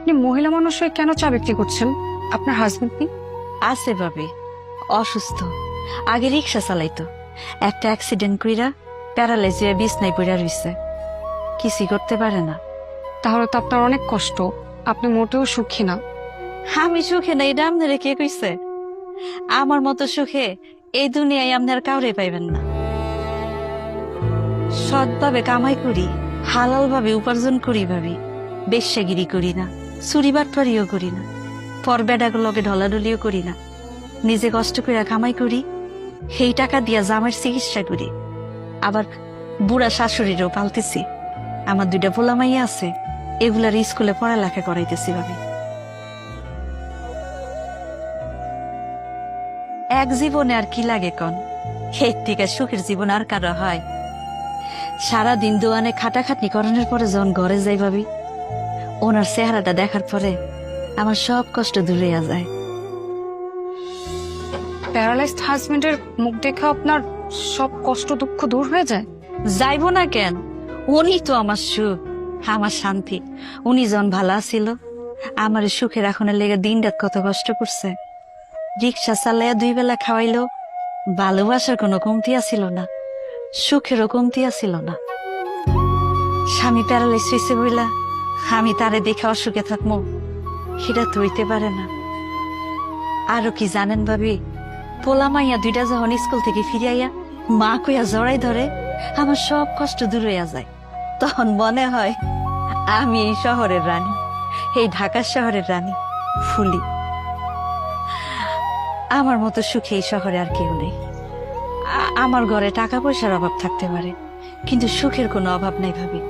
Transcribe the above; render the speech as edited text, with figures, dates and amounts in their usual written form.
আপনি মহিলা মানুষ হয়ে কেন চা বিক্রি করছেন? আপনার হাজবেন্ড নেই? আছে ভাবি, অসুস্থ। আগে রিক্সা চালাইতো, একটা অ্যাক্সিডেন্ট কইরা প্যারালাইজ হয়ে বিছনায় পড়া রইছে, কিছুই করতে পারে না। তাহলে তো আপনার অনেক কষ্ট, আপনি মোটেও সুখী না। আমি সুখে না, এটা আপনারে কে কইছে? আমার মতো সুখে এই দুনিয়ায় আপনার কাউরে পাইবেন না। সৎভাবে কামাই করি, হালাল ভাবে উপার্জন করি ভাবি, বেশ্যাগিরি করি না, চুরি বাটপারিও করি না, পর বেডাগুলোকে ঢলাঢলিও করি না। নিজে কষ্ট করে কামাই করি, সেই টাকা দিয়া জামার চিকিৎসা করি। আবার বুড়া শাশুড়িরও পালতেছি। আমার 2টা পোলা মাইয়া আছে, এগুলার স্কুলে পড়ালেখা করাইতেছি ভাবি। এক জীবনে আর কি লাগে কন? এর থেকে সুখের জীবন আর কারো হয়? সারাদিন দোয়ানে খাটাখাটনি করানোর পরে যখন ঘরে যাই ভাবি, ওনার চেহারাটা দেখার পরে আমার সব কষ্ট দূরে যায়। প্যারালাইজড হাজবেন্ডের মুখ দেখে আপনার সব কষ্ট দুঃখ দূর হয়ে যায়? যাইবো না কেন? উনি তো আমার সুখ, আমার শান্তি। উনি যখন ভালো ছিল, আমার সুখে রাখনের লেগে দিন রাত কত কষ্ট করছে। রিক্সা চালাইয়া 2 বেলা খাওয়াইলো, ভালোবাসার কোনো কমতি আছিল না, সুখেরও কমতি আছিল না। স্বামী প্যারালাইজ হয়েছে বইলা আমি তারে দেখে অসুখে থাকবো, সেটা তো হইতে পারে না। আরো কি জানেন ভাবি, পোলা মাইয়া 2টা যখন স্কুল থেকে ফিরিয়া মা কইয়া জড়াই ধরে, আমার সব কষ্ট দূর হইয়া যায়। তখন মনে হয় আমি এই শহরের রানী, এই ঢাকার শহরের রানী ফুলি। আমার মতো সুখে এই শহরে আর কেউ নেই। আমার ঘরে টাকা পয়সার অভাব থাকতে পারে, কিন্তু সুখের কোনো অভাব নাই ভাবি।